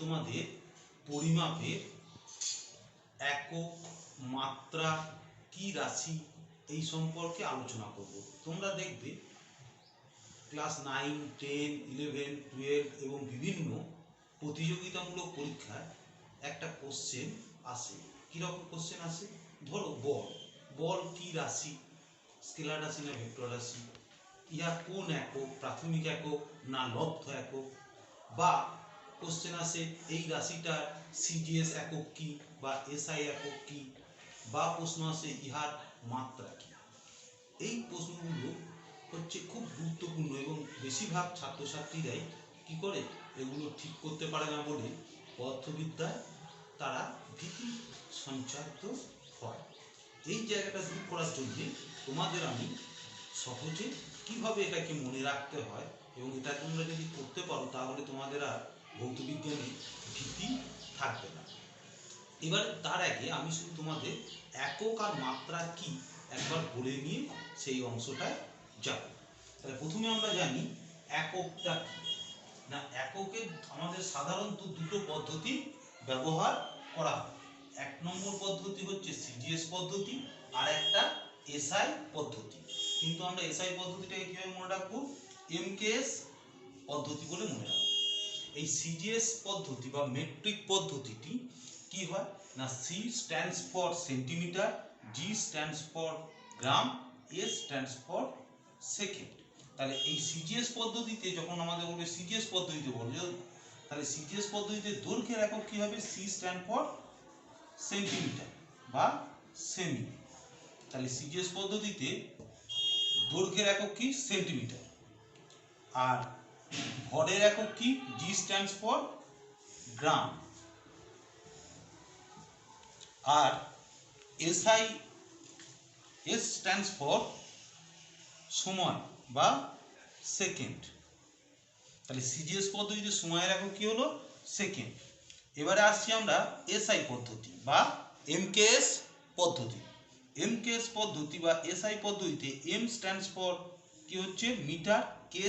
তোমাদের পরিমাপের একক, মাত্রা, কি রাশি এই সম্পর্কে আলোচনা করব। তোমরা দেখবে ক্লাস 9, 10, 11, 12 এবং বিভিন্ন প্রতিযোগিতামূলক পরীক্ষায় একটা কোশ্চেন আসে। কীরকম কোশ্চেন আসে? ধরো বল কি রাশি, স্কেলার রাশি না ভেক্টর রাশি, ইহা কোন একক, প্রাথমিক একক না লব্ধ একক, বা কোশ্চেন আসে এই রাশিটার সিজিএস একক কি বা এসআই একক কি, বা প্রশ্ন আসে ইহার মাত্রা কি। এই প্রশ্নগুলো হচ্ছে খুব গুরুত্বপূর্ণ এবং বেশিরভাগ ছাত্রছাত্রীরাই কি করে এগুলো ঠিক করতে পারে না বলে পদার্থবিদ্যায় তারা ভীতি সঞ্চারিত হয়। এই জায়গাটা দূর করার জন্য তোমাদের আমি সহজে কিভাবে এটাকে মনে রাখতে হয় এবং এটা তোমরা যদি করতে পারো তাহলে তোমাদের আর ভৌতবিজ্ঞানে ভীতি থাকবে না। এবার তার আগে আমি শুধু তোমাদের একক আর মাত্রা কি একবার বলে নিয়ে সেই অংশটায় যাব। তাহলে প্রথমে আমরা জানি এককটা কি না। এককে আমাদের সাধারণত দুটো পদ্ধতি ব্যবহার করা হয়। এক নম্বর পদ্ধতি হচ্ছে সিজিএস পদ্ধতি, আর একটা এসআই পদ্ধতি। কিন্তু আমরা এসআই পদ্ধতিটাকে কিভাবে মনে রাখবো? এমকেএস পদ্ধতি বলে মনে রাখবো। এই সিজিএস পদ্ধতি বা মেট্রিক পদ্ধতিটি কি হয় না, C stands for centimetre, G stands for gram, S stands for second. তাহলে এই সিজিএস পদ্ধতিতে যখন আমাদের বলবে সিজিএস পদ্ধতিতে বলবে, তাহলে সিজিএস পদ্ধতিতে দৈর্ঘ্যের একক কি হবে? সি স্ট্যান্ড ফর সেন্টিমিটার বা সেমি। তাহলে সিজিএস পদ্ধতিতে দৈর্ঘ্যের একক কি? সেন্টিমিটার। আর ভরের একক কি? G stands for gram. আর এসআই, এস স্ট্যান্ডস ফর সময় বা সেকেন্ড। তাহলে সিজিএস পদ্ধতিতে সময়ের একক কি হলো? সেকেন্ড। এবারে আসছি আমরা এসআই পদ্ধতি বা এমকেএস পদ্ধতি। এমকেএস পদ্ধতি বা এসআই পদ্ধতিতে এম স্ট্যান্ডস ফর কি হচ্ছে? Metre, K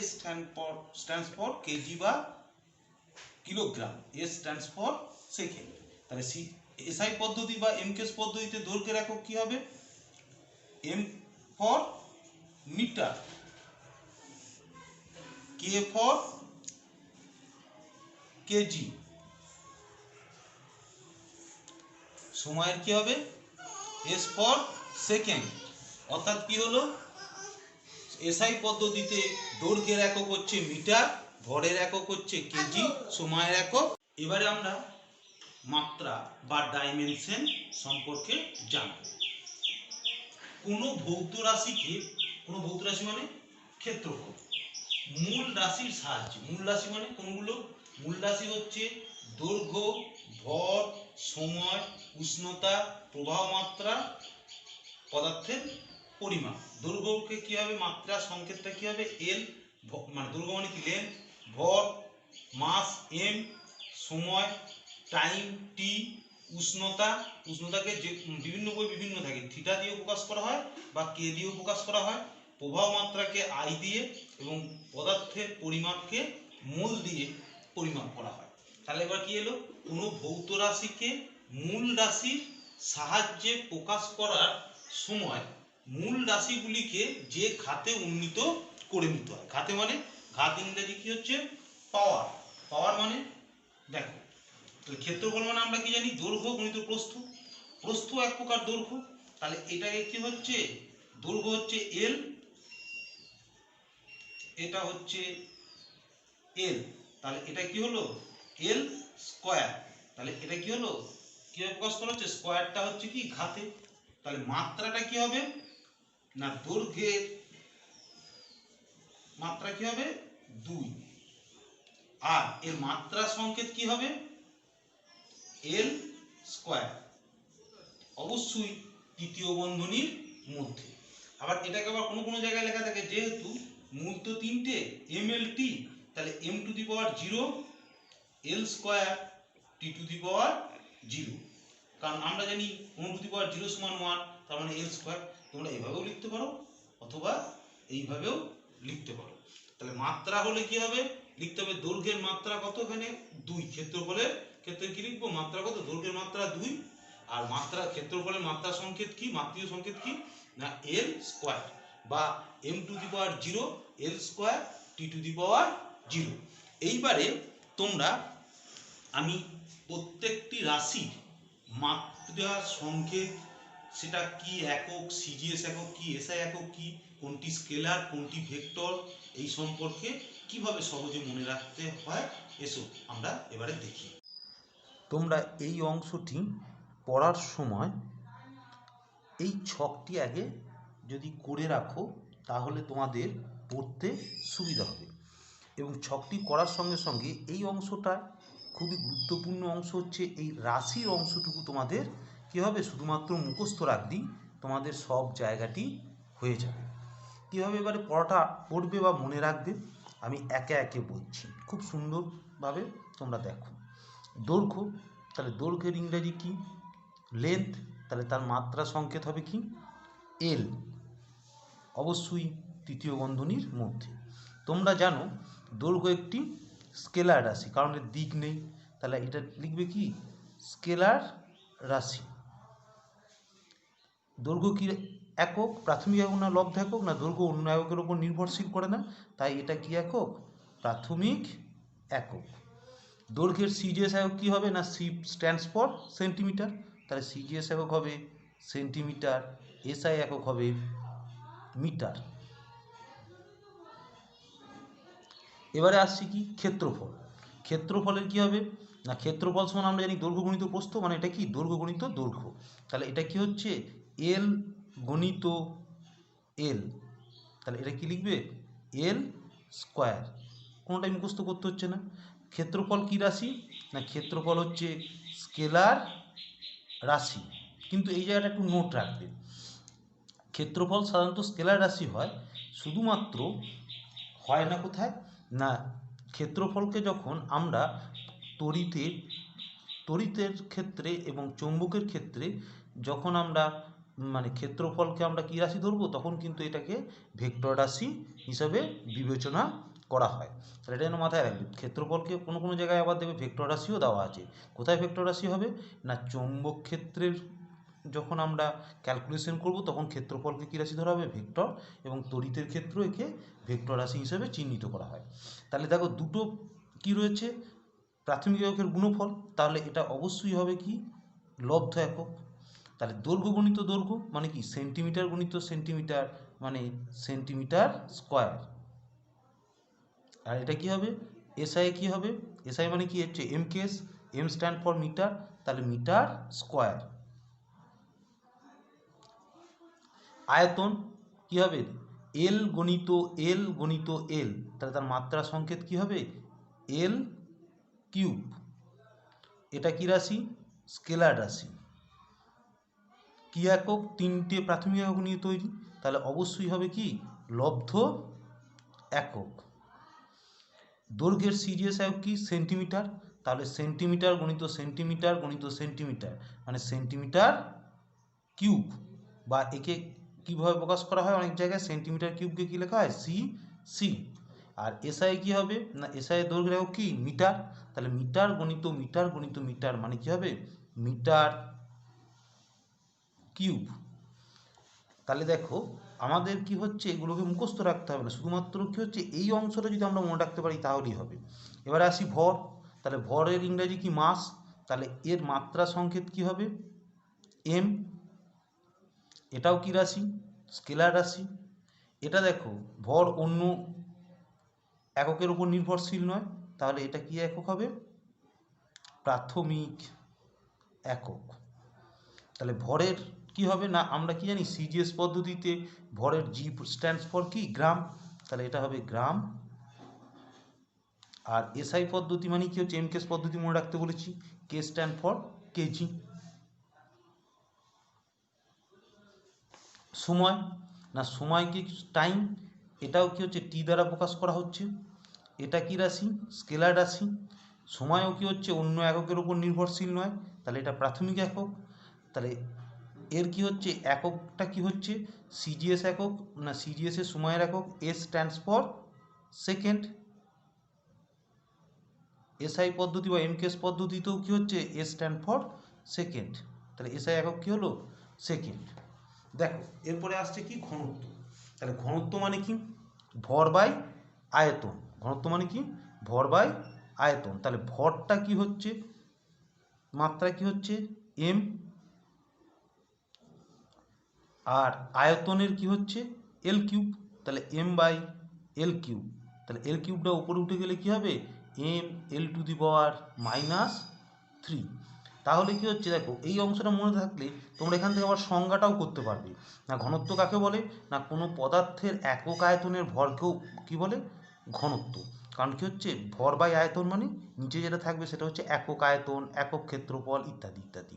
stands for KG বা kilogram, S stands for second. তাহলে এসআই পদ্ধতি বা এমকেএস পদ্ধতিতে দৈর্ঘ্যের একক কি হবে? M for metre, K for KG. সময়ের কি হবে? S for second. অর্থাৎ কি হলো? এসআই পদ্ধতিতে দৈর্ঘ্যের একক হচ্ছে মিটার, ভরের একক হচ্ছে কেজি, সময়ের একক। এবারে আমরা মাত্রা বা ডাইমেনশন সম্পর্কে জানব। কোনো ভৌত রাশি মানে ক্ষেত্রফল, মূল রাশির সাহায্যে, মূল রাশি মানে কোনগুলো? মূল রাশি হচ্ছে দৈর্ঘ্য, ভর, সময়, উষ্ণতা, প্রবাহ মাত্রা, পদার্থের পরিমাপ। দৈর্ঘ্যকে কি হবে? মাত্রা সংকেতটা কি হবে? এল, মানে দৈর্ঘ্য মানে কি? লেন্থ, ভর মাস এম, সময় টাইম টি, উষ্ণতাকে যে বিভিন্ন বই বিভিন্ন থাকে, থিটা দিয়েও প্রকাশ করা হয় বা কে দিয়েও প্রকাশ করা হয়। প্রবাহ মাত্রাকে আই দিয়ে এবং পদার্থের পরিমাপকে মোল দিয়ে পরিমাপ করা হয়। তাহলে এবার কি এলো? কোনো ভৌত রাশিকে মূল রাশির সাহায্যে প্রকাশ করার সময় মূল রাশিগুলিকে যে ঘাতে উন্নীত করে নিতে হয়। ঘাতে মানে, ঘাত ইংরেজি কি হচ্ছে? পাওয়ার। পাওয়ার মানে দেখো, ক্ষেত্রফল মানে আমরা কি জানি? দৈর্ঘ্য গুণিত প্রস্থ। প্রস্থ এক প্রকার দৈর্ঘ্য। তাহলে এটাকে কি হচ্ছে? দৈর্ঘ্য হচ্ছে এল, এটা হচ্ছে এল। তাহলে এটা কি হলো? এল স্কয়ার। তাহলে এটা কি হলো? কিভাবে প্রকাশ করা হচ্ছে? স্কয়ারটা হচ্ছে কি? ঘাতে। তাহলে মাত্রাটা কি হবে না, দৈর্ঘ্যের মাত্রা কি হবে? 2। আর এর মাত্রা সংকেত কি হবে? এল স্কয়ার, অবশ্যই তৃতীয় বন্ধনীর মধ্যে। আবার এটাকে আবার কোনো কোনো জায়গায় লেখা থাকে, যেহেতু মূল তো তিনটে এম এল টি, তাহলে M to the power 0, L square, T to the power 0। কারণ আমরা জানি 1 টু দি পাওয়ার 0 সমান 1, তার মানে এল স্কয়ার। তোমরা এভাবেও লিখতে পারো অথবা এইভাবেও লিখতে পারো। তাহলে মাত্রা হলে কি হবে? লিখতে হবে দৈর্ঘ্যের মাত্রা কত, এখানে 2, ক্ষেত্রফলের ক্ষেত্রে কি লিখবো, মাত্রা কত, দৈর্ঘ্যের মাত্রা 2, আর মাত্রা ক্ষেত্রফলের মাত্রা সংকেত কি, মাত্রীয় সংকেত কি না এল স্কোয়ার, বা m⁻0 এল স্কোয়ার t⁻0। এইবারে তোমরা আমি প্রত্যেকটি রাশির মাত্রা সংকেত, সেটা কি একক, সিজিএস একক কি, এসআই একক কি, কোনটি স্কেলার কোনটি ভেক্টর, এই সম্পর্কে কিভাবে সহজে মনে রাখতে হয় এসো আমরা এবারে দেখি। তোমরা এই অংশটি পড়ার সময় এই ছকটি আগে যদি করে রাখো তাহলে তোমাদের পড়তে সুবিধা হবে। এবং ছকটি করার সঙ্গে সঙ্গে এই অংশটা খুবই গুরুত্বপূর্ণ অংশ হচ্ছে এই রাশির অংশটুকু তোমাদের কী হবে, শুধুমাত্র মুখস্থ রাখলেই তোমাদের সব জায়গাটি হয়ে যাবে। কীভাবে এবারে পড়াটা পড়বে বা মনে রাখবে আমি একে একে বলছি, খুব সুন্দরভাবে তোমরা দেখো। দৈর্ঘ্য, তাহলে দৈর্ঘ্যের ইংরেজি কি, লেন্থ, তাহলে তার মাত্রা সংকেত হবে কি এল, অবশ্যই তৃতীয় বন্ধনীর মধ্যে। তোমরা জানো দৈর্ঘ্য একটি স্কেলার রাশি, কারণ এর দিক নেই, তাহলে এটা লিখবে কি স্কেলার রাশি। দৈর্ঘ্য কি একক, প্রাথমিক একক না লব্ধ একক, না দৈর্ঘ্য অন্য এককের ওপর নির্ভরশীল করে না, তাই এটা কি একক, প্রাথমিক একক। দৈর্ঘ্যের সিজিএস একক কি হবে না সি স্ট্যান্ডস ফর সেন্টিমিটার, তাহলে সিজিএস একক হবে সেন্টিমিটার, এসআই একক হবে মিটার। এবারে আসছি কি ক্ষেত্রফল। ক্ষেত্রফলের কি হবে না ক্ষেত্রফল সমান আমরা জানি দৈর্ঘ্য গণিত প্রস্থ, মানে এটা কি দৈর্ঘ্য গণিত দৈর্ঘ্য, তাহলে এটা কি হচ্ছে এল গণিত এল, তাহলে এটা কি লিখবে এল স্কোয়ার, কোনোটাই মুখস্থ করতে হচ্ছে না। ক্ষেত্রফল কি রাশি না ক্ষেত্রফল হচ্ছে স্কেলার রাশি, কিন্তু এই জায়গাটা একটু নোট রাখবে, ক্ষেত্রফল সাধারণত স্কেলার রাশি হয়, শুধুমাত্র হয় না কোথায় না ক্ষেত্রফলকে যখন আমরা তড়িতের ক্ষেত্রে এবং চৌম্বকের ক্ষেত্রে যখন আমরা মানে ক্ষেত্রফলকে আমরা কী রাশি ধরবো, তখন কিন্তু এটাকে ভেক্টর রাশি হিসাবে বিবেচনা করা হয়। তাহলে এটা যেন মাথায় রাখবে, ক্ষেত্রফলকে কোনো কোনো জায়গায় আবার দেবে ভেক্টর রাশিও দেওয়া আছে। কোথায় ভেক্টর রাশি হবে না চৌম্বক ক্ষেত্রের যখন আমরা ক্যালকুলেশন করব তখন ক্ষেত্রফলকে কী রাশি ধরা হবে ভেক্টর, এবং তড়িতের ক্ষেত্র একে ভেক্টর রাশি হিসেবে চিহ্নিত করা হয়। তাহলে দেখো দুটো কি রয়েছে, প্রাথমিক এককের গুণফল, তাহলে এটা অবশ্যই হবে কি লব্ধ একক। তাহলে দৈর্ঘ্য গণিত দৈর্ঘ্য মানে কি সেন্টিমিটার গণিত সেন্টিমিটার, মানে সেন্টিমিটার স্কোয়ার। আর এটা কি হবে এসআই, কি হবে এসআই মানে কি হচ্ছে M KS, M stand for metre, তাহলে মিটার স্কোয়ার। আয়তন কি হবে এল গণিত এল গণিত এল, তাহলে তার মাত্রা সংকেত কি হবে এল কিউব। এটা কি রাশি স্কেলার রাশি, কি একক তিনটে প্রাথমিক একক নিয়ে তৈরি, তাহলে অবশ্যই হবে কি লব্ধ একক। দৈর্ঘ্যের সিজিএস একক কি সেন্টিমিটার, তাহলে সেন্টিমিটার গণিত সেন্টিমিটার গণিত সেন্টিমিটার, মানে সেন্টিমিটার কিউব, বা একে কীভাবে প্রকাশ করা হয় অনেক জায়গায় সেন্টিমিটার কিউবকে কী লেখা হয় সি সি। আর এসআই কী হবে না এসআই দৈর্ঘ্য একক কি মিটার, তাহলে মিটার গণিত মিটার গণিত মিটার মানে কী হবে মিটার কিউব। তাহলে দেখো আমাদের কি হচ্ছে এগুলোকে মুখস্থ রাখতে হবে না, শুধুমাত্র কি হচ্ছে এই অংশটা যদি আমরা মনে রাখতে পারি তাহলেই হবে। এবারে আসি ভর, তাহলে ভরের ইংরেজি কি মাস, তাহলে এর মাত্রা সংকেত কি হবে এম, এটাও কি রাশি স্কেলার রাশি। এটা দেখো ভর অন্য এককের উপর নির্ভরশীল নয়, তাহলে এটা কি একক হবে প্রাথমিক একক। তাহলে ভরের কি হবে না আমরা কি জানি সিজিএস পদ্ধতিতে ভরের জি স্ট্যান্ডস ফর কি গ্রাম, তাহলে এটা হবে গ্রাম। আর এসআই পদ্ধতি মানে কি হচ্ছে এম কেস পদ্ধতি মনে রাখতে বলেছি, কে স্ট্যান্ড ফর কেজি। সময় না সময় কি টাইম, এটাও কি হচ্ছে টি দ্বারা প্রকাশ করা হচ্ছে, এটা কি রাশি স্কেলার রাশি। সময়ও কি হচ্ছে অন্য এককের উপর নির্ভরশীল নয়, তাহলে এটা প্রাথমিক একক। তাহলে এর কি হচ্ছে এককটা কি হচ্ছে সিজিএস একক, না সিজিএস এর সময়ের একক S stands for second. SI পদ্ধতি বা এমকেএস পদ্ধতিতেও কি হচ্ছে, এস স্ট্যান্ড ফর সেকেন্ড, তাহলে এসআই একক কি হলো, সেকেন্ড। দেখো এরপরে আসছে কি, ঘনত্ব। তাহলে ঘনত্ব মানে কি, ভর বাই আয়তন। ঘনত্ব মানে কি, ভর বাই আয়তন। তাহলে ভরটা কি হচ্ছে, মাত্রা কি হচ্ছে এম, আর আয়তনের কি হচ্ছে এল কিউব। তাহলে এম বাই এল কিউব। তাহলে এল কিউবটা উপরে উঠে গেলে কি হবে, M L to the power -3। তাহলে কি হচ্ছে, দেখো এই অংশটা মনে থাকলে তোমরা এখান থেকে আবার সংজ্ঞাটাও করতে পারবে। না ঘনত্ব কাকে বলে, না কোনো পদার্থের একক আয়তনের ভরকেও কি বলে, ঘনত্ব। কারণ কি হচ্ছে, ভর বাই আয়তন মানে নিচে যেটা থাকবে সেটা হচ্ছে একক আয়তন, একক ক্ষেত্রফল ইত্যাদি ইত্যাদি।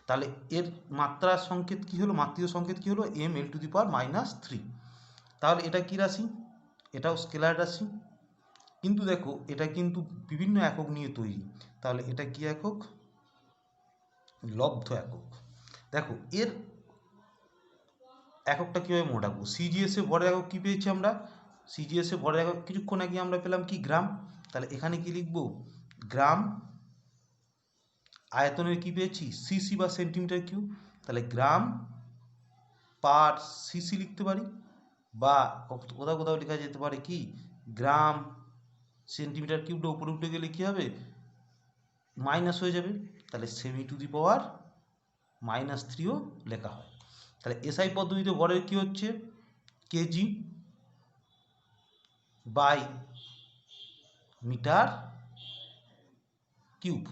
তাহলে এর মাত্রার সংকেত কি হলো, মাত্রীয় সংকেত কি হলো, M L to the power -3। তাহলে এটা কি রাশি, এটাও স্কেলার রাশি, কিন্তু দেখো এটা কিন্তু বিভিন্ন একক নিয়ে তৈরি। তাহলে এটা কি একক, লব্ধ একক। দেখো এর এককটা কীভাবে মনে রাখবো, সিজিএসে ভরের একক কী পেয়েছি আমরা, সিজিএসে ভরের একক কিছুক্ষণ আগে আমরা পেলাম কি, গ্রাম। তাহলে এখানে কি লিখবো, গ্রাম। আয়তনের কি পেয়েছি, সিসি বা সেন্টিমিটার কিউব। তাহলে গ্রাম পার সিসি লিখতে পারি, বা কোথাও কোথাও লেখা যেতে পারে কি, গ্রাম সেন্টিমিটার কিউবটা উপরে উঠে গেলে কি হবে, মাইনাস হয়ে যাবে। তাহলে সেমি টু দি পাওয়ার -3ও লেখা হয়। তাহলে এসআই পদ্ধতিতে ভরের কি হচ্ছে, কেজি বাই মিটার কিউব।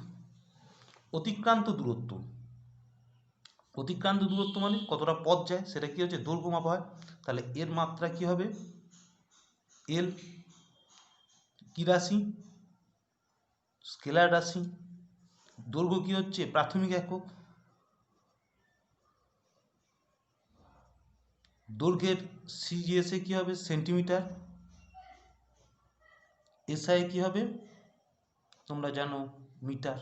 অতিক্রান্ত দূরত্ব, অতিক্রান্ত দূরত্ব মানে কতটা পথ যায় সেটা কি হচ্ছে, দৈর্ঘ্য মাপা হয়। তাহলে এর মাত্রা কি হবে, এল। কি রাশি, স্কেলার রাশি। দৈর্ঘ্য কি হচ্ছে, প্রাথমিক একক। দৈর্ঘ্যের সিজিএসএ কি হবে, সেন্টিমিটার। এসআই কি হবে তোমরা জানো, মিটার।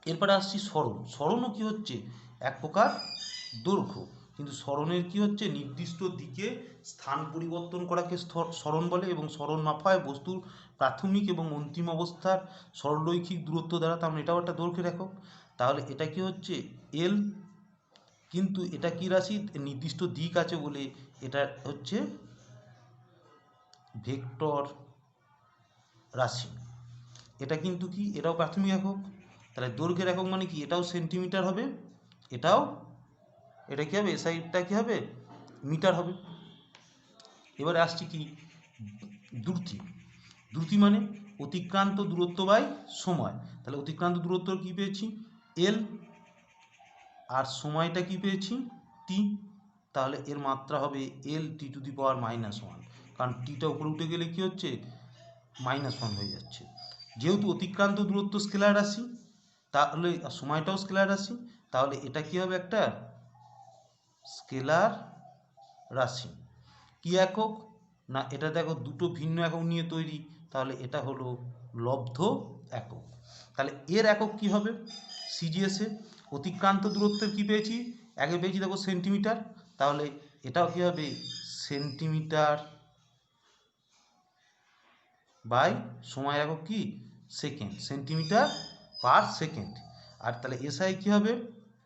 এরপরে আসছি সরণ। সরণও কি হচ্ছে, এক প্রকার দৈর্ঘ্য, কিন্তু সরণের কি হচ্ছে, নির্দিষ্ট দিকে স্থান পরিবর্তন করাকে সরণ বলে, এবং সরণ মাপা হয় বস্তুর প্রাথমিক এবং অন্তিম অবস্থার সরলরৈখিক দূরত্ব দ্বারা। তার মানে এটাও একটা দৈর্ঘ্যের একক। তাহলে এটা কি হচ্ছে এল, কিন্তু এটা কি রাশি, নির্দিষ্ট দিক আছে বলে এটা হচ্ছে ভেক্টর রাশি। এটা কিন্তু কি, এটাও প্রাথমিক একক। তাহলে দৈর্ঘ্যের একক মানে কি, এটাও সেন্টিমিটার হবে, এটাও, এটা কি হবে, এসআইটা কি হবে, মিটার হবে। এবারে আসছি কি, দ্রুতি। দ্রুতি মানে অতিক্রান্ত দূরত্ব বাই সময়। তাহলে অতিক্রান্ত দূরত্ব কি পেয়েছি, এল, আর সময়টা কি পেয়েছি, টি। তাহলে এর মাত্রা হবে এল টি টু দি পাওয়ার -1, কারণ টিটা উপরে উঠে গেলে কি হচ্ছে, -1 হয়ে যাচ্ছে। যেহেতু অতিক্রান্ত দূরত্ব স্কেলার রাশি, তাহলে সময়টাও স্কেলার রাশি, তাহলে এটা কি হবে, একটা স্কেলার রাশি। কি একক, না এটা দেখো দুটো ভিন্ন একক নিয়ে তৈরি, তাহলে এটা হলো লব্ধ একক। তাহলে এর একক কি হবে, সিজিএসে অতিক্রান্ত দূরত্বের কি পেয়েছি, আগে পেয়েছি দেখো সেন্টিমিটার, তাহলে এটাও কি হবে, সেন্টিমিটার বাই সময় একক কি, সেকেন্ড, সেন্টিমিটার পার সেকেন্ড। আর তাহলে এসআই কি হবে,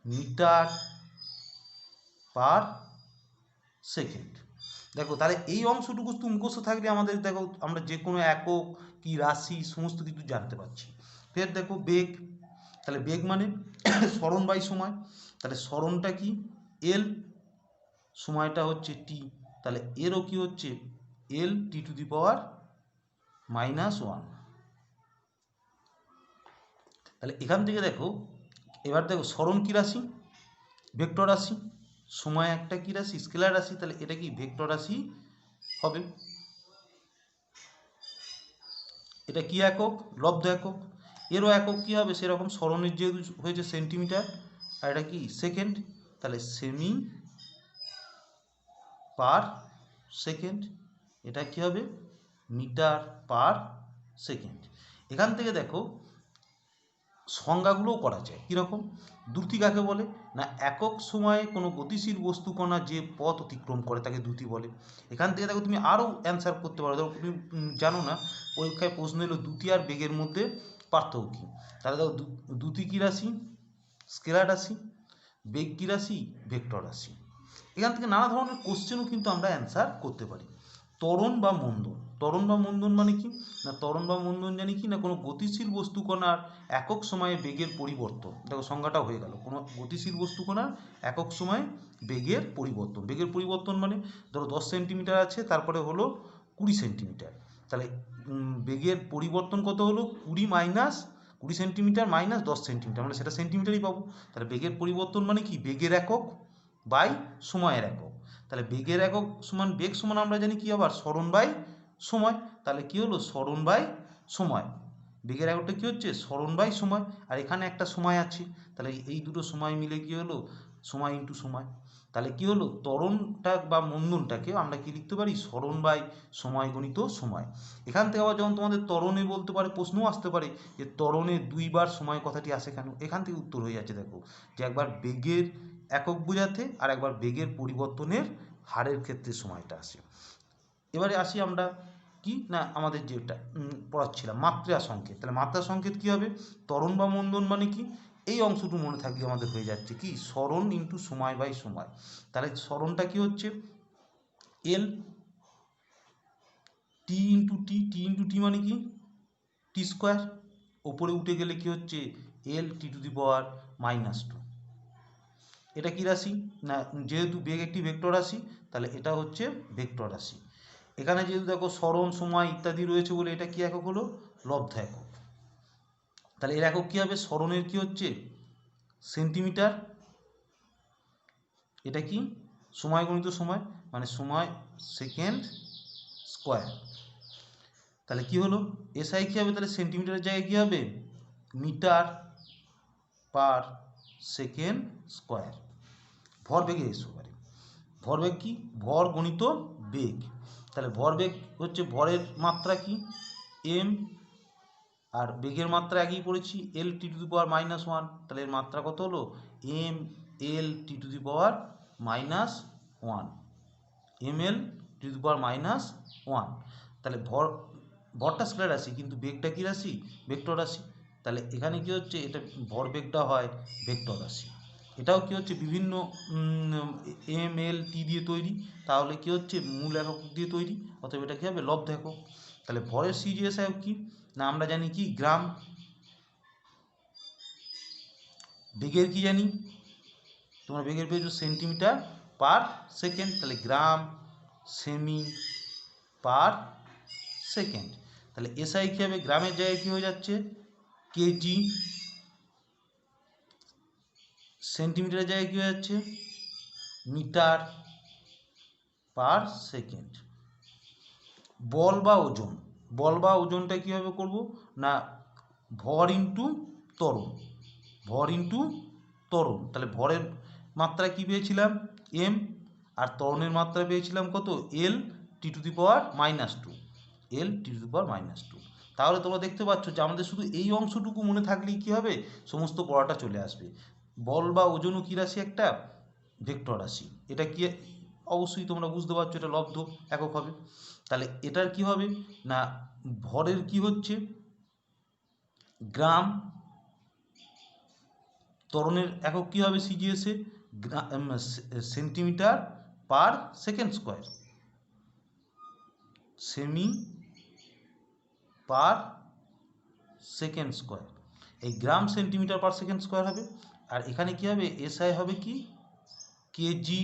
মিটার পার সেকেন্ড। দেখো তাহলে এই অংশটুকু তো মুখস্থ থাকলে আমাদের, দেখো আমরা যে কোনো একক কি রাশি সমস্ত কিছু জানতে পারছি। ফের দেখো বেগ। তাহলে বেগ মানে সরণ বাই সময়। তাহলে সরণটা কি, এল, সময়টা হচ্ছে টি। তাহলে এরও কি হচ্ছে, এল টি টু দি পাওয়ার -1। তাহলে এখান থেকে দেখো, এবার দেখো সরণ কি রাশি, ভেক্টর রাশি। সময় একটা কি রাশি, স্কেলার রাশি। তাহলে এটা কি ভেক্টর রাশি হবে। এটা কি একক, লব্ধ একক। এরও একক কি হবে সেরকম, সরণের যেহেতু হয়েছে সেন্টিমিটার, আর এটা কি সেকেন্ড, তাহলে সেমি পার সেকেন্ড। এটা কি হবে, মিটার পার সেকেন্ড। এখান থেকে দেখো সংজ্ঞাগুলোও করা যায়। কীরকম? দ্রুতি কাকে বলে? না একক সময়ে কোনো গতিশীল বস্তু কণা যে পথ অতিক্রম করে তাকে দ্রুতি বলে। এখান থেকে দেখো তুমি আরও অ্যান্সার করতে পারো। ধরো তুমি জানো না পরীক্ষায় প্রশ্ন এলো দ্রুতি আর বেগের মধ্যে পার্থক্য কী, তাহলে দেখো দ্রুতি কী রাশি? স্কেলার রাশি। বেগ কী রাশি? ভেক্টর রাশি। এখান থেকে নানা ধরনের কোশ্চেনও কিন্তু আমরা অ্যান্সার করতে পারি। ত্বরণ বা মন্দন, ত্বরণ বা মন্দন মানে কি? না ত্বরণ বা মন্দন জানি কি না কোনো গতিশীল বস্তু কণার একক সময়ে বেগের পরিবর্তন। দেখো সংজ্ঞাটা হয়ে গেল, কোনো গতিশীল বস্তু কণার একক সময়ে বেগের পরিবর্তন। বেগের পরিবর্তন মানে ধরো 10 সেন্টিমিটার আছে, তারপরে হলো 20 সেন্টিমিটার, তাহলে বেগের পরিবর্তন কত হলো? 20 সেন্টিমিটার মাইনাস 10 সেন্টিমিটার, মানে সেটা সেন্টিমিটারই পাবো। তাহলে বেগের পরিবর্তন মানে কি? বেগের একক বাই সময়ের একক। তাহলে বেগের একক সমান বেগ সমান আমরা জানি কি আবার? সরণ বাই সময়। তাহলে কি হলো? সরণ বাই সময়। বেগের এককটা কি হচ্ছে? সরণ বাই সময়। আর এখানে একটা সময় আছে, তাহলে এই দুটো সময় মিলে কি হলো? সময় ইন্টু সময়। তাহলে কি হলো? ত্বরণটা বা মন্দনটাকে আমরা কি লিখতে পারি? সরণ বাই সময় গণিত সময়। এখান থেকে আবার যেমন তোমাদের ত্বরণে বলতে পারে, প্রশ্নও আসতে পারে যে ত্বরণে দুইবার সময় কথাটি আসে কেন? এখান থেকে উত্তর হয়ে যাচ্ছে দেখো, যে একবার বেগের একক বোঝাতে আর একবার বেগের পরিবর্তনের হারের ক্ষেত্রে সময়টা আসে। এবারে আসি আমরা কি না আমাদের যেটা পড়াচ্ছিলাম মাত্রা সংকেত। তাহলে মাত্রা সংকেত কী হবে? ত্বরণ বা মন্দন মানে কি? এই অংশটুকু মনে থাকলে আমাদের হয়ে যাচ্ছে কি? সরণ ইন্টু সময় বাই সময়। তাহলে সরণটা কি হচ্ছে? এল টি ইন্টু টি, টি ইন্টু টি মানে কি? টি স্কোয়ার। ওপরে উঠে গেলে কি হচ্ছে? এল টি টু দি পাওয়ার -2। এটা কি রাশি? না যেহেতু বেগ একটি ভেক্টর রাশি, তাহলে এটা হচ্ছে ভেক্টর রাশি। এখানে যেহেতু দেখো সরণ সময় ইত্যাদি রয়েছে বলে এটা কি একক হলো? লব্ধ একক। তাহলে এর একক কি হবে? সরণের কি হচ্ছে? সেন্টিমিটার। এটা কি? সময় গণিত সময়, মানে সময় সেকেন্ড স্কোয়ার। তাহলে কি হলো? এসআই কি হবে? তাহলে সেন্টিমিটারের জায়গায় কি হবে? Metre per second square. ভরবেগে এসো পারে। ভরবেগ কি? ভর গণিত বেগ। তাহলে ভরবেগ হচ্ছে ভরের মাত্রা কি? এম, আর বেগের মাত্রা একই পড়েছি, এল টি টু দি পাওয়ার -1। তাহলে এর মাত্রা কত হলো? M L T to the power -1, M L T to the power -1। তাহলে ভরটা স্কেলার রাশি, কিন্তু বেগটা কি রাশি? ভেক্টর রাশি। তাহলে এখানে কি হচ্ছে? এটা ভরবেগটা হয় ভেক্টর রাশি। এটাও কি হচ্ছে? বিভিন্ন এম এল টি দিয়ে তৈরি, তাহলে কি হচ্ছে? মূল একক দিয়ে তৈরি, অতএব এটা কি হবে? লব্ধ একক। তাহলে ভরের সিজিএস একক কি? না আমরা জানি কি? গ্রাম। বেগের কি জানি? তোমরা বেগের পেয়েছো সেন্টিমিটার পার সেকেন্ড, তাহলে গ্রাম সেমি পার সেকেন্ড। তাহলে এসআই কী হবে? গ্রামের জায়গায় কী হয়ে যাচ্ছে? কেজি। সেন্টিমিটারের জায়গায় কী হয়ে যাচ্ছে? Metre per second. বল বা ওজন, বল বা ওজনটা কীভাবে করব? না ভর ইন্টু ত্বরণ, ভর ইন্টু ত্বরণ। তাহলে ভরের মাত্রা কি পেয়েছিলাম? এম, আর ত্বরণের মাত্রা পেয়েছিলাম কত? L T to the power -2, L T to the power -2। তাহলে তোমরা দেখতে পাচ্ছ যে আমাদের শুধু এই অংশটুকু মনে থাকলেই কী হবে? সমস্ত পড়াটা চলে আসবে। বল বা ওজনও কী রাশি? একটা ভেক্টর রাশি। এটা কি? অবশ্যই তোমরা বুঝতে পারছো এটা লব্ধ একক হবে। তাহলে এটার কি হবে? না ভরের কি হচ্ছে? গ্রাম। ত্বরণের একক কী হবে? সিজিএসে সেন্টিমিটার পার সেকেন্ড স্কোয়ার, সেমি পার সেকেন্ড স্কোয়ার। এই gram centimetre per second square হবে। আর এখানে কি হবে? এসআই হবে কি? KG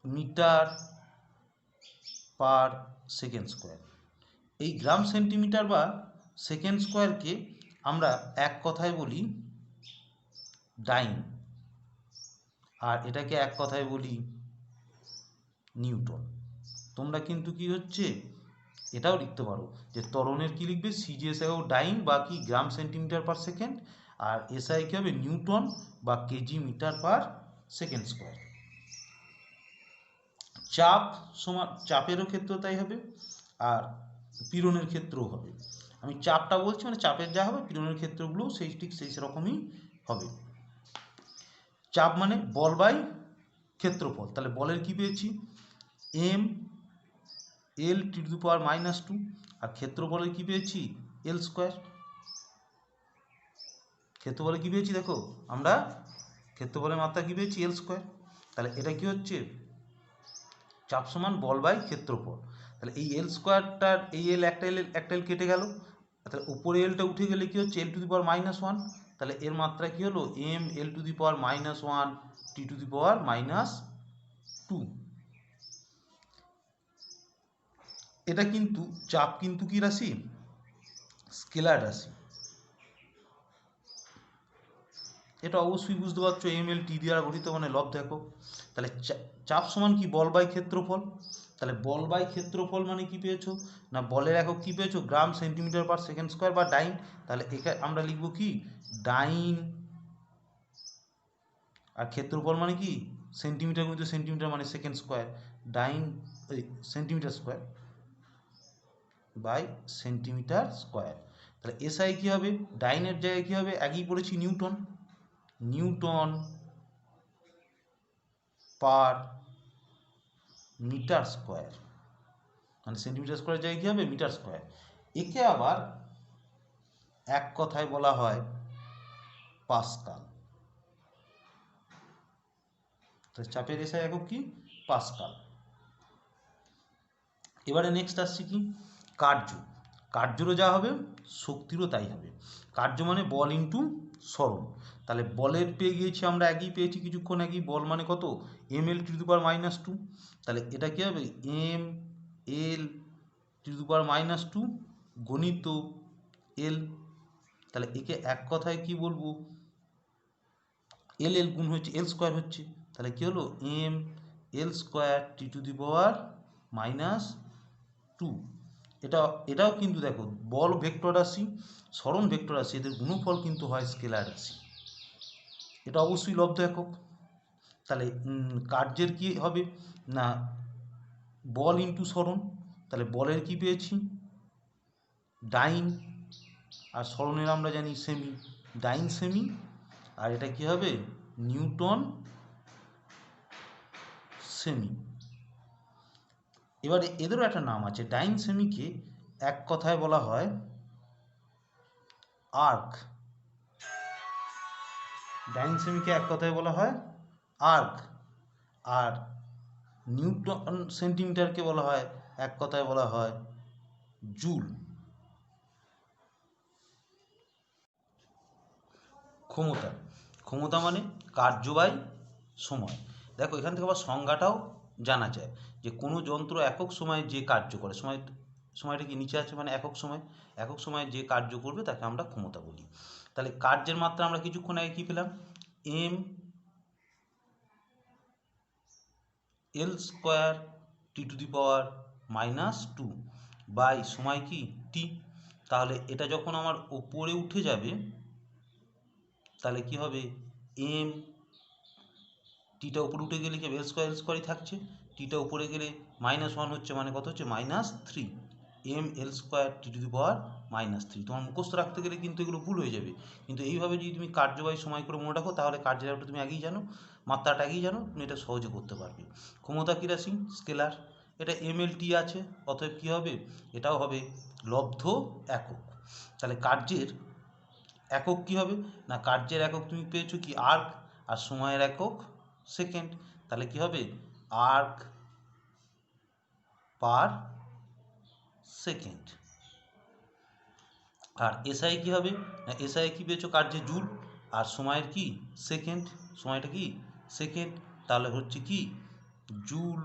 metre per second square. এই গ্রাম সেন্টিমিটার বা সেকেন্ড স্কোয়ারকে আমরা এক কথায় বলি ডাইন, আর এটাকে এক কথায় বলি নিউটন। তোমরা কিন্তু কি হচ্ছে? এটাও লিখতে পারো যে ত্বরণের কি লিখবে? সিজিএস একক ডাইন বা কি গ্রাম সেন্টিমিটার পার সেকেন্ড, আর এসআই কি হবে? নিউটন বা KG metre per second square. চাপ সমান, চাপেরও ক্ষেত্রেও তাই হবে, আর পীড়নের ক্ষেত্রেও হবে। আমি চাপটা বলছি, মানে চাপের যা হবে পীড়নের ক্ষেত্রগুলো সেই ঠিক সেই রকমই হবে। চাপ মানে বল বাই ক্ষেত্রফল, তাহলে বলের কি পেয়েছি M L T to the power -2, আর ক্ষেত্রফলের কি পেয়েছি এল স্কোয়ার। ক্ষেত্রফলে কি পেয়েছি দেখো আমরা ক্ষেত্রফলের মাত্রা কি পেয়েছি এল স্কোয়ার। তাহলে এটা কি হচ্ছে চাপ সমান বল বাই ক্ষেত্রফল। তাহলে এই এল স্কোয়ারটার এই এল একটা এল কেটে গেল, তাহলে উপরে এলটা উঠে গেলে কি হচ্ছে এল টু দি পাওয়ার -1, তাহলে এর মাত্রা কি হলো M L to the power -1 T to the power -2। এটা কিন্তু চাপ কিন্তু কি রাশি স্কেলার রাশি, এটা অবশ্যই বুঝতে পারছো এম এল টি দ্বারা গঠিত মানে লব দেখো। তাহলে চাপ সমান কি বল বাই ক্ষেত্রফল, তাহলে বল বাই ক্ষেত্রফল মানে কি পেয়েছো না বলের একক কি পেয়েছো গ্রাম সেন্টিমিটার পার সেকেন্ড স্কোয়ার বা ডাইন। তাহলে এখানে আমরা লিখবো কি ডাইন, আর ক্ষেত্রফল মানে কি সেন্টিমিটার কিন্তু সেন্টিমিটার মানে second square, dyne centimetre square by centimetre square. তাহলে এসআই কি হবে ডাইনের জায়গায় কি হবে আগেই পড়েছি newton, newton per metre square, মানে সেন্টিমিটার স্কোয়ার জায়গায় কী হবে মিটার স্কোয়ার। একে আবার এক কথায় বলা হয় পাস্কাল। তো চাপের এসআই একক কি পাস্কাল। এবারে নেক্সট আসছি কি কার্য, কার্যরও যা হবে শক্তিরও তাই হবে। কার্য মানে বল ইন্টু সরণ, তাহলে বলের পেয়ে গিয়েছি আমরা একই পেয়েছি কিছুক্ষণ আগেই, বল মানে কত M L T to the power -2, তাহলে এটা কী হবে M L T to the power -2 গণিত এল। তাহলে একে এক কথায় কি বলবো এল এল গুণ হচ্ছে এল স্কোয়ার হচ্ছে, তাহলে কি হলো M L square T to the power -2। এটাও কিন্তু দেখো বল ভেক্টর রাশি সরণ ভেক্টর রাশি এদের গুণফল কিন্তু হয় স্কেলার রাশি, এটা অবশ্যই লব্ধ একক। তাহলে কার্যের কি হবে না বল ইন্টু সরণ, তাহলে বলের কি পেয়েছি ডাইন, আর সরণের আমরা জানি সেমি, ডাইন সেমি, আর এটা কি হবে নিউটন সেমি। এবারে এদেরও একটা নাম আছে, ডাইন সেমিকে এক কথায় বলা হয় আর্ক, ডাইন সেমিকে এক কথায় বলা হয় আর্ক, আর নিউটন সেন্টিমিটারকে বলা হয় এক কথায় বলা হয় জুল। ক্ষমতা, ক্ষমতা মানে কার্য বাই সময়। দেখো এখান থেকে আবার সংজ্ঞাটাও জানা যায় যে কোনো যন্ত্র একক সময়ে যে কার্য করে, সময়টা কি নিচে আছে মানে একক সময়ে যে কার্য করবে তাকে আমরা ক্ষমতা বলি। তাহলে কার্যের মাত্রা আমরা কিছুক্ষণ আগে কি পেলাম M L square T to the power -2 by সময় কি টি। তাহলে এটা যখন আমার ওপরে উঠে যাবে তাহলে কি হবে এম টিটা উপরে উঠে গেলে কি এল স্কোয়ারই থাকছে, টিটা উপরে গেলে -1 হচ্ছে মানে কত হচ্ছে -3 M L square T to the power -3। তোমার মুখস্থ রাখতে গেলে কিন্তু এগুলো ভুল হয়ে যাবে, কিন্তু এইভাবে যদি তুমি কার্যবাহী সময় করে মনে রাখো তাহলে কার্যটা তুমি আগেই জানো, মাত্রাটা আগেই জানো, তুমি এটা সহজে করতে পারবে। ক্ষমতা কী রাশি স্কেলার, এটা এম এল টি আছে, অতএব কী হবে এটাও হবে লব্ধ একক। তাহলে কার্যের একক কী হবে না কার্যের একক তুমি পেয়েছো কি আর্ক, আর সময়ের একক সেকেন্ড, তাহলে কি হবে আর্ক পার সেকেন্ড। আর এসআই কি হবে না এসআই কি পেয়েছো কার্যের জুল, আর সময়ের কি সেকেন্ড, সময়টা কি সেকেন্ড, তাহলে হচ্ছে কি জুল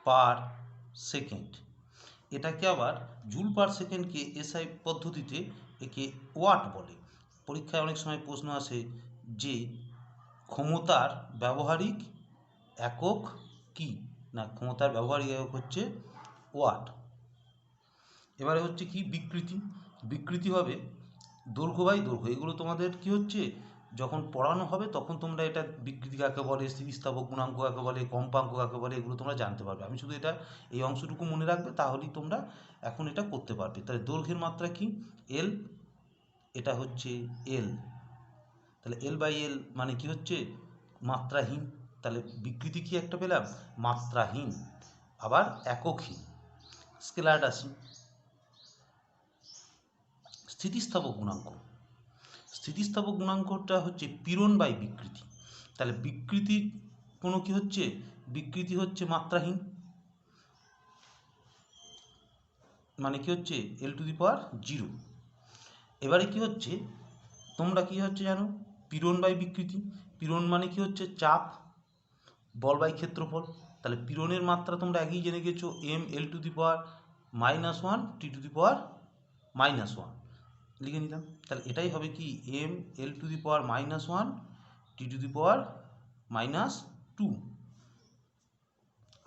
পার সেকেন্ড। এটাকে আবার জুল পার সেকেন্ডকে এসআই পদ্ধতিতে একে ওয়াট বলে। পরীক্ষায় অনেক সময় প্রশ্ন আসে যে ক্ষমতার ব্যবহারিক একক কি না ক্ষমতার ব্যবহারিক একক হচ্ছে ওয়াট। এবারে হচ্ছে কি বিকৃতি, বিকৃতি হবে দৈর্ঘ্য বাই দৈর্ঘ্য, এগুলো তোমাদের কি হচ্ছে যখন পড়ানো হবে তখন তোমরা এটা বিকৃতি কাকে বলে, স্থিতিস্থাপক গুণাঙ্ক কাকে বলে, কম্পাঙ্ক কাকে বলে, এগুলো তোমরা জানতে পারবে। আমি শুধু এটা এই অংশটুকু মনে রাখবে, তাহলেই তোমরা এখন এটা করতে পারবে। তাহলে দৈর্ঘ্যের মাত্রা কি? এল, এটা হচ্ছে এল। তাহলে এল বাই এল মানে কি হচ্ছে? মাত্রাহীন। তাহলে বিকৃতি কি একটা পেলাম? মাত্রাহীন, আবার এককহীন। স্কেলার রাশি। স্থিতিস্থাপক গুণাঙ্ক, স্থিতিস্থাপক গুণাঙ্কটা হচ্ছে পীড়ন বাই বিকৃতি। তাহলে বিকৃতির কোনো কি হচ্ছে? বিকৃতি হচ্ছে মাত্রাহীন, মানে কি হচ্ছে? এল টু দি পাওয়ার 0। এবারে কি হচ্ছে? তোমরা কি হচ্ছে জানো? পীড়ন বাই বিকৃতি। পীড়ন মানে কি হচ্ছে? চাপ, বল বাই ক্ষেত্রফল। তাহলে পীড়নের মাত্রা তোমরা আগেই জেনে গেছো, M L to the power -1 T to the power -1 লিখে নিলাম। তাহলে এটাই হবে কি? M L to the power -1 T to the power -2।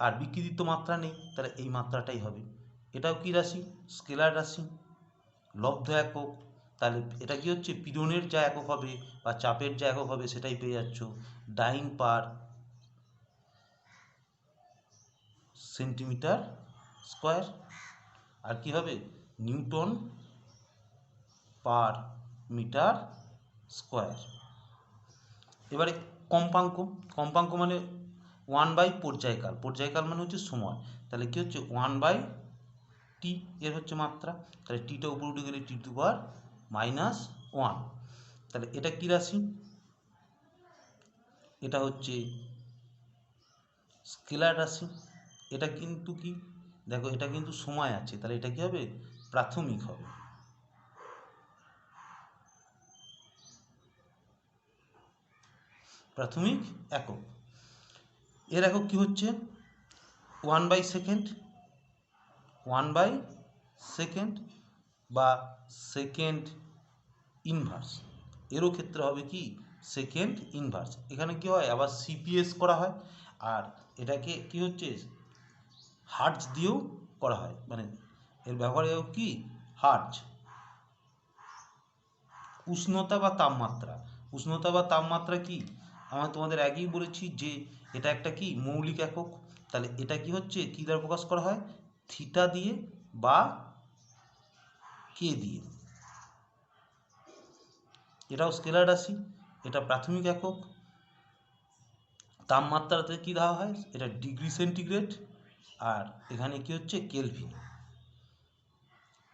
আর বিকৃতির তো মাত্রা নেই, তাহলে এই মাত্রাটাই হবে। এটাও কি রাশি? স্কেলার রাশি, লব্ধ একক। তাহলে এটা কি হচ্ছে? পীড়নের যা একক হবে বা চাপের যা একক হবে সেটাই পেয়ে যাচ্ছ, ডাইন পার সেন্টিমিটার স্কোয়ার। আর কি হবে? Newton per metre square. এবারে কম্পাঙ্ক। কম্পাঙ্ক মানে 1/, পর্যায়কাল। পর্যায়কাল মানে হচ্ছে সময়। তাহলে কি হচ্ছে? 1/t এর হচ্ছে মাত্রা। তাহলে টিটা উপরে উঠে গেলে টি টু পাওয়ার -1। তাহলে এটা কি রাশি? এটা হচ্ছে স্কেলার রাশি। এটা কিন্তু কি? দেখো এটা কিন্তু সময় আছে, তাহলে এটা কি হবে? প্রাথমিক হবে। প্রাথমিক একক। এর একক কি হচ্ছে? 1/সেকেন্ড, 1/সেকেন্ড বা সেকেন্ড ইনভার্স। এরও ক্ষেত্রে হবে কি? Second inverse. এখানে কি হয়? আবার সিপিএস করা হয়। আর এটাকে কি হচ্ছে? হার্টজ দিয়েও করা হয়, মানে এর ব্যবহার কি? হার্টজ। উষ্ণতা বা তাপমাত্রা। উষ্ণতা বা তাপমাত্রা কি? আমরা তোমাদের আগেই বলেছি যে এটা একটা কি? মৌলিক একক। তাহলে এটা কি হচ্ছে? কি দ্বারা প্রকাশ করা হয়? থিটা দিয়ে বা কে দিয়ে। এটাও স্কেলার রাশি, এটা প্রাথমিক একক। তাপমাত্রাতে কি দেওয়া হয়? এটা ডিগ্রি সেন্টিগ্রেড। আর এখানে কি হচ্ছে? কেলভিন।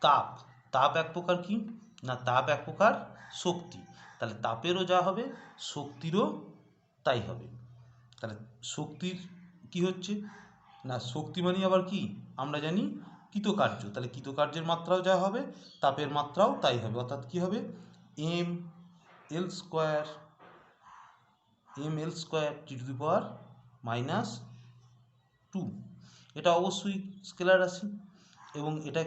তাপ, তাপ এক প্রকার কি? না, তাপ এক প্রকার শক্তি। তাহলে তাপেরও যা হবে শক্তিরও তাই হবে। তাহলে শক্তির কি হচ্ছে? না, শক্তি মানে আবার কি? আমরা জানি কৃতকার্য। তাহলে কৃতকার্যের মাত্রাও যা হবে তাপের মাত্রাও তাই হবে। অর্থাৎ কি হবে? M L square, M L square T to the power -2। এটা অবশ্যই স্কেলার রাশি। এবং এটা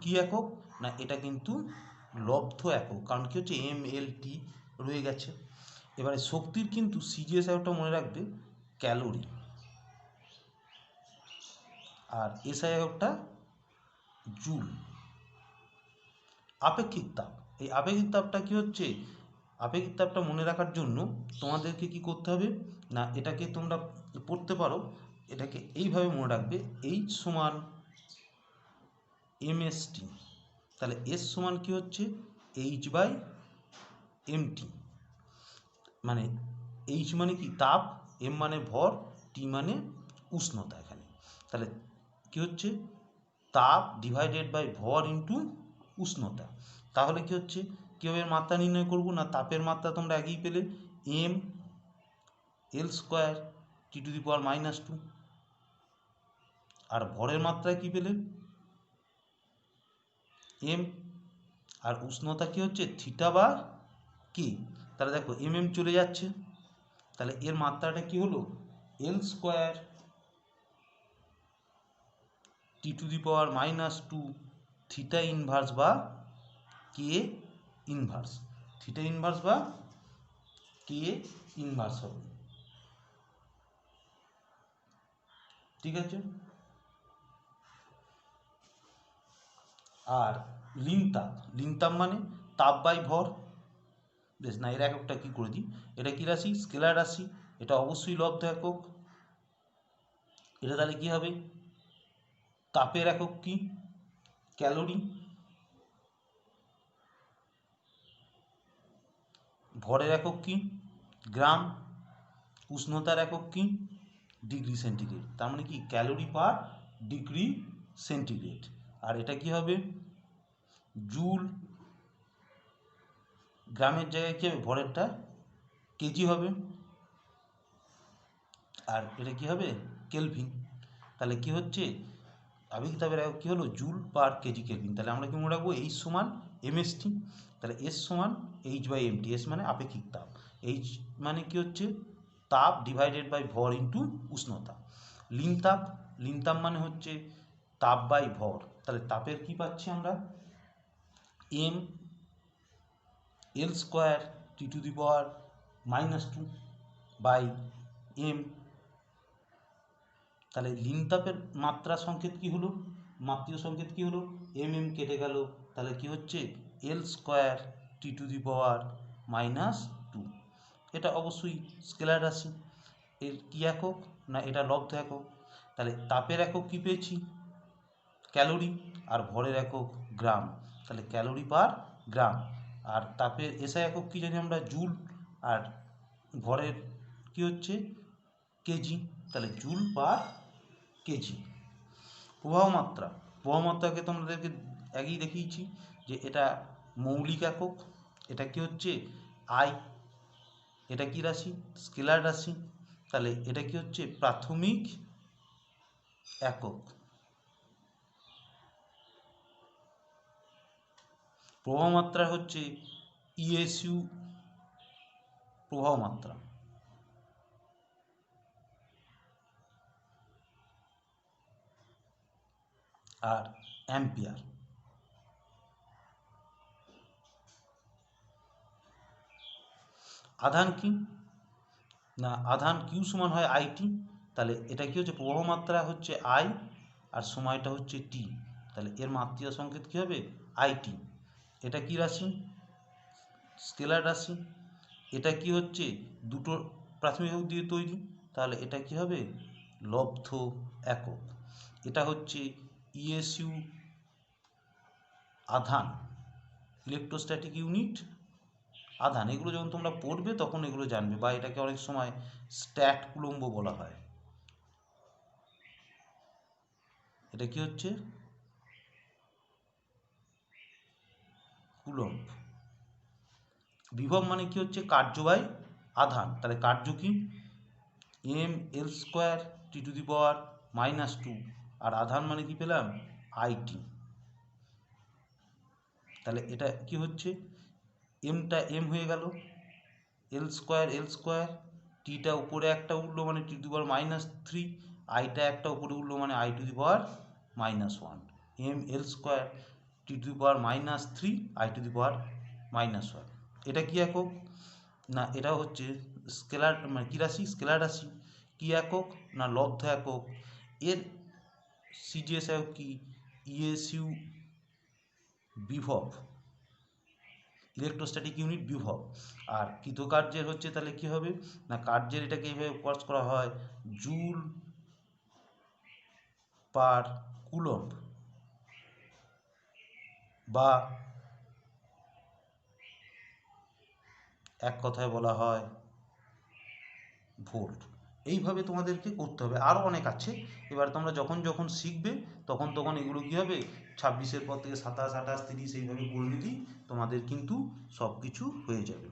কি একক? না, এটা কিন্তু লব্ধ একক, কারণ কি হচ্ছে? এম এল টি রয়ে গেছে। এবারে শক্তির কিন্তু সিজিএস একটা মনে রাখবে, ক্যালোরি। আর এসআই এককটা জুল। আপেক্ষিক তাপ, এই আপেক্ষিক তাপটা কি হচ্ছে? আপেক্ষিক তাপটা মনে রাখার জন্য তোমাদেরকে কি করতে হবে? না, এটাকে তোমরা পড়তে পারো, এটাকে এইভাবে মনে রাখবে, এইচ সমান এমএসটি। তাহলে এস সমান কি হচ্ছে? H/mt। মানে এইচ মানে কি? তাপ, এম মানে ভর, টি মানে উষ্ণতা এখানে। তাহলে কি হচ্ছে? তাপ ডিভাইডেড বাই ভর ইন্টু উষ্ণতা। তাহলে কি হচ্ছে? কীভাবে মাত্রা নির্ণয় করব? না, তাপের মাত্রা তোমরা আগেই পেলে, M L square T to the power -2। আর ভরের মাত্রায় কি পেলে? এম। আর উষ্ণতা কি হচ্ছে? থিটা বা কে। তাহলে দেখো এম চলে যাচ্ছে, তাহলে এর মাত্রাটা কি হলো? L square T to the power -2 theta inverse বা কে ইনভার্স। থিটা ইনভার্স বা কে ইনভার্স হবে। ঠিক আছে। আর লিন তাপ, লিন তাপ মানে তাপ বাই ভর। বেশ, না এর এককটা কী করে দিই, এটা কী রাশি, স্কেলার রাশি, এটা অবশ্যই লব্ধ একক। এটা তাহলে কী হবে, তাপের একক কি, ক্যালোরি, ভরের একক কি, গ্রাম, উষ্ণতার একক কি, ডিগ্রি সেন্টিগ্রেড। তার মানে কি ক্যালোরি পার ডিগ্রি সেন্টিগ্রেড। আর এটা কি হবে, জুল, গ্রামের জায়গায় কি হবে, ভরেরটা কেজি হবে, আর এটা কি হবে, কেলভিন। তাহলে কি হচ্ছে, আবেগিক তাপের একক কি হলো, জুল পার কেজি কেলভিন। তাহলে আমরা কি মনে রাখবো, এইচ সমান এমএসটি। তাহলে এস সমান এইচ বাই এমটি। এস মানে আপেক্ষিক তাপ, এইচ মানে কি হচ্ছে তাপ ডিভাইডেড বাই ভর ইন্টু উষ্ণতা। লিন তাপ মানে হচ্ছে তাপ বাই ভর। তাহলে তাপের কি পাচ্ছি আমরা, M L square T to the power -2 by M. তাহলে লিন তাপের মাত্রা সংকেত কি হলো, মাত্রীয় সংকেত কি হলো, এম এম কেটে গেল, তাহলে কি হচ্ছে এল square T to the power -2। এটা অবশ্যই স্কেলার রাশি। এর কি একক, না এটা লব্ধ একক। তাহলে তাপের একক কি পেয়েছি, ক্যালোরি, আর ভরের একক গ্রাম। তাহলে ক্যালোরি পার গ্রাম। আর তাপের এসআই একক কি জানি আমরা, জুল, আর ভরের কি হচ্ছে কেজি। তাহলে জুল পার কেজি। প্রবাহ মাত্রাকে তোমাদেরকে আগেই দেখিয়েছি যে এটা মৌলিক একক। এটা কি হচ্ছে আই, এটা কি রাশি, স্কেলার রাশি। তাহলে এটা কি হচ্ছে প্রাথমিক একক। প্রবাহ মাত্রা হচ্ছে ইএসইউ প্রবাহ মাত্রা। আর অ্যাম্পিয়ার। আধান কি, না আধান কিউ সমান হয় আইটি। তাহলে এটা কি হচ্ছে, প্রবাহ মাত্রা হচ্ছে আই আর সময়টা হচ্ছে টি। তাহলে এর মাত্রীয় সংকেত কি হবে, আইটি। এটা কি রাশি, স্কেলার রাশি। এটা কি হচ্ছে দুটো প্রাথমিক একক দিয়ে তৈরি, তাহলে এটা কি হবে লব্ধ একক। এটা হচ্ছে ইএসইউ আধান, ইলেকট্রোস্ট্যাটিক ইউনিট আধান। এগুলো যখন তোমরা পড়বে তখন এগুলো জানবে, বা এটাকে অনেক সময় স্ট্যাট কুলম্ব বলা হয়। এটা কি হচ্ছে কুলম্ব। বিভব মানে কি হচ্ছে কার্য বাই আধান। তাহলে কার্য কি, M L square T to the power -2, আর আধান মানে কি পেলাম, আইটি। তাহলে এটা কি হচ্ছে, এমটা এম হয়ে গেল, এল স্কোয়ার, টিটা উপরে একটা উঠলো মানে টি টু দি পাওয়ার -3, আইটা একটা উপরে উঠলো মানে I to the power -1। M L square T to the power -3 I to the power -1। এটা কি একক, না এটা হচ্ছে স্কেলার, মানে কী রাশি, স্কেলার রাশি। কি একক, না লব্ধ একক। এর সিজিএস একক কি, ইএসইউ বিভব, ইলেকট্রোস্ট্যাটিক ইউনিট বিভব। আর কৃতকার্যের হচ্ছে তাহলে কি হবে, না কার্যের এটাকে এইভাবে প্রকাশ করা হয় জুল পার কুলম্ব, বা এক কথায় বলা হয় ভোল্ট। এইভাবে তোমাদেরকে করতে হবে। আরও অনেক আছে, এবার তোমরা যখন যখন শিখবে তখন তখন এগুলো কী হবে, 26-এর পর থেকে 27, 28, 30 এইভাবে করে নিলেই তোমাদের কিন্তু সব কিছু হয়ে যাবে।